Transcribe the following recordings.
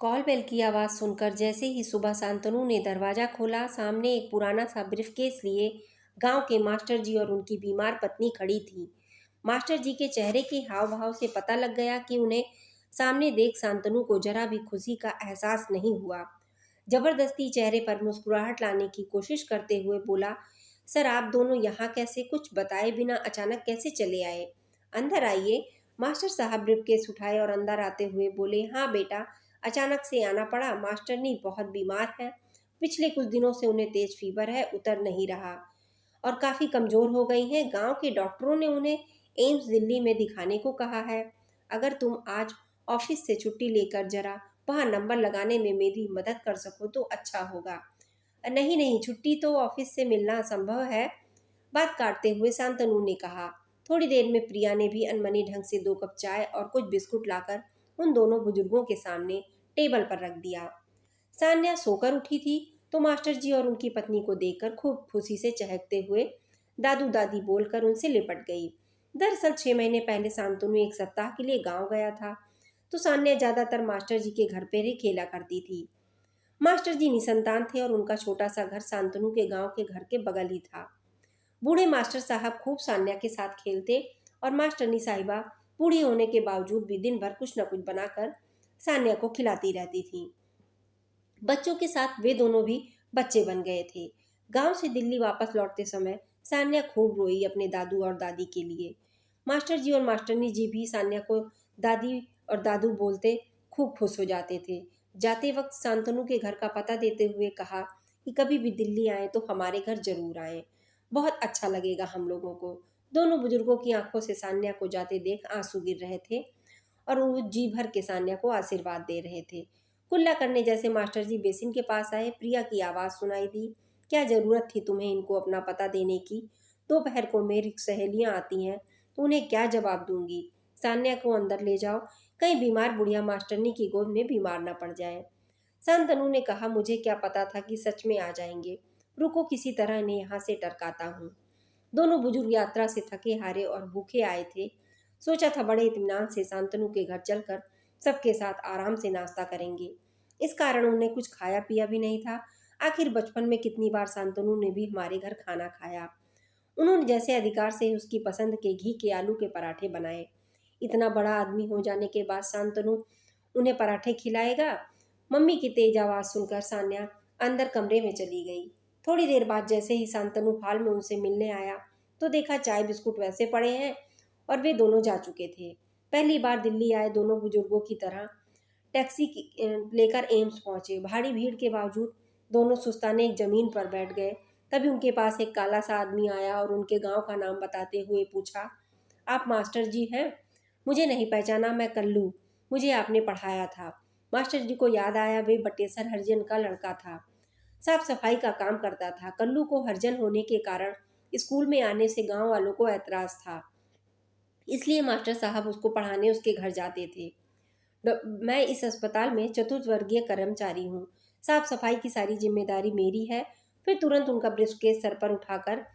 Call bell की आवाज़ सुनकर जैसे ही सुबह शांतनु ने दरवाज़ा खोला, सामने एक पुराना सा ब्रीफकेस लिए गांव के मास्टर जी और उनकी बीमार पत्नी खड़ी थी। मास्टर जी के चेहरे के हाव भाव से पता लग गया कि उन्हें सामने देख शांतनु को जरा भी खुशी का एहसास नहीं हुआ। जबरदस्ती चेहरे पर मुस्कुराहट लाने की कोशिश करते हुए बोला, सर आप दोनों यहाँ कैसे, कुछ बताए बिना अचानक कैसे चले आए? अंदर आइए। मास्टर साहब ब्रीफकेस उठाए और अंदर आते हुए बोले, हाँ बेटा, अचानक से आना पड़ा। मास्टरनी बहुत बीमार है। पिछले कुछ दिनों से उन्हें तेज फीवर है, उतर नहीं रहा और काफ़ी कमज़ोर हो गई हैं। गांव के डॉक्टरों ने उन्हें एम्स दिल्ली में दिखाने को कहा है। अगर तुम आज ऑफिस से छुट्टी लेकर जरा वहाँ नंबर लगाने में मेरी मदद कर सको तो अच्छा होगा। नहीं नहीं, छुट्टी तो ऑफिस से मिलना असंभव है, बात काटते हुए शांतनु ने कहा। थोड़ी देर में प्रिया ने भी अनमनी ढंग से 2 कप चाय और कुछ बिस्कुट लाकर उन दोनों बुजुर्गों के सामने टेबल पर रख दिया। सान्या सोकर उठी थी तो मास्टर जी और उनकी पत्नी को देखकर खूब खुशी से चहकते हुए दादू दादी बोलकर उनसे लिपट गई। दरअसल 6 महीने पहले शांतनु 1 सप्ताह के लिए गांव गया था, तो सान्या ज्यादातर मास्टर जी के घर पर ही खेला करती थी। मास्टर जी निसंतान थे और उनका छोटा सा घर शांतनु के गांव के घर के बगल ही था। बूढ़े मास्टर साहब खूब सान्या के साथ खेलते और मास्टरनी साहिबा बूढ़ी होने के बावजूद भी दिन भर कुछ न कुछ बनाकर सान्या को खिलाती रहती थी। बच्चों के साथ वे दोनों भी बच्चे बन गए थे। गांव से दिल्ली वापस लौटते समय सान्या खूब रोई अपने दादू और दादी के लिए। मास्टर जी और मास्टरनी जी भी सान्या को दादी और दादू बोलते खूब खुश हो जाते थे। जाते वक्त शांतनु के घर का पता देते हुए कहा कि कभी भी दिल्ली आए तो हमारे घर जरूर आए, बहुत अच्छा लगेगा हम लोगों को। दोनों बुजुर्गों की आंखों से सान्या को जाते देख आंसू गिर रहे थे और वो जी भर के सान्या को आशीर्वाद दे रहे थे। कुल्ला करने जैसे मास्टर जी बेसिन के पास आए। प्रिया की आवाज़ सुनाई दी, क्या ज़रूरत थी तुम्हें इनको अपना पता देने की? दोपहर को मेरी सहेलियाँ आती हैं तो उन्हें क्या जवाब दूंगी? सान्या को अंदर ले जाओ, कहीं बीमार बुढ़िया मास्टरनी की गोद में बीमार न पड़ जाए। शांतनु ने कहा, मुझे क्या पता था कि सच में आ जाएंगे। रुको, किसी तरह इन्हें यहाँ से टरकाता हूँ। दोनों बुजुर्ग यात्रा से थके हारे और भूखे आए थे। सोचा था बड़े इत्मीनान से शांतनु के घर चलकर सबके साथ आराम से नाश्ता करेंगे। इस कारण उन्हें कुछ खाया पिया भी नहीं था। आखिर बचपन में कितनी बार शांतनु ने भी हमारे घर खाना खाया। उन्होंने जैसे अधिकार से उसकी पसंद के घी के आलू के पराठे बनाए। इतना बड़ा आदमी हो जाने के बाद शांतनु उन्हें पराठे खिलाएगा? मम्मी की तेज आवाज़ सुनकर सान्या अंदर कमरे में चली गई। थोड़ी देर बाद जैसे ही शांतनु हॉल में उनसे मिलने आया तो देखा चाय बिस्कुट वैसे पड़े हैं और वे दोनों जा चुके थे। पहली बार दिल्ली आए दोनों बुजुर्गों की तरह टैक्सी लेकर एम्स पहुंचे। भारी भीड़ के बावजूद दोनों सुस्ताने एक जमीन पर बैठ गए। तभी उनके पास एक काला सा आदमी आया और उनके गांव का नाम बताते हुए पूछा, आप मास्टर जी हैं? मुझे नहीं पहचाना, मैं कल्लू, मुझे आपने पढ़ाया था। मास्टर जी को याद आया वे बटेसर हरिजन का लड़का था, साफ सफाई का काम करता था। कल्लू को हरिजन होने के कारण स्कूल में आने से गांव वालों को ऐतराज था, इसलिए मास्टर साहब उसको पढ़ाने उसके घर जाते थे। मैं इस अस्पताल में चतुर्थ वर्गीय कर्मचारी हूँ, साफ सफाई की सारी जिम्मेदारी मेरी है। फिर तुरंत उनका ब्रीफकेस सर पर उठाकर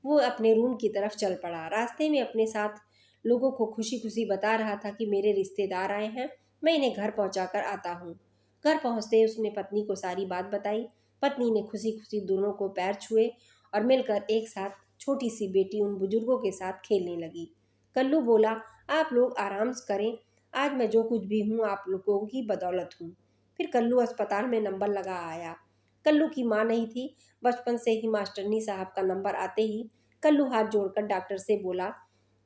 वो अपने रूम की तरफ चल पड़ा। रास्ते में अपने साथ लोगों को खुशी खुशी बता रहा था कि मेरे रिश्तेदार आए हैं, मैं इन्हें घर पहुंचाकर आता हूँ। घर पहुंचते ही उसने पत्नी को सारी बात बताई। पत्नी ने खुशी खुशी दोनों को पैर छुए और मिलकर एक साथ छोटी सी बेटी उन बुजुर्गों के साथ खेलने लगी। कल्लू बोला, आप लोग आराम करें, आज मैं जो कुछ भी हूँ आप लोगों की बदौलत हूँ। फिर कल्लू अस्पताल में नंबर लगा आया। कल्लू की माँ नहीं थी। बचपन से ही मास्टरनी साहब का नंबर आते ही कल्लू हाथ जोड़कर डॉक्टर से बोला,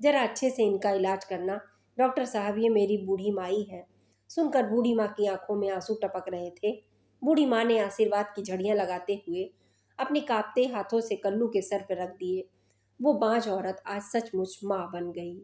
जरा अच्छे से इनका इलाज करना। डॉक्टर साहब, ये मेरी बूढ़ी माई है। सुनकर बूढ़ी माँ की आंखों में आंसू टपक रहे थे। बूढ़ी माँ ने आशीर्वाद की झड़ियाँ लगाते हुए अपने कांपते हाथों से कल्लू के सर पर रख दिए। वो बांझ औरत आज सचमुच माँ बन गई।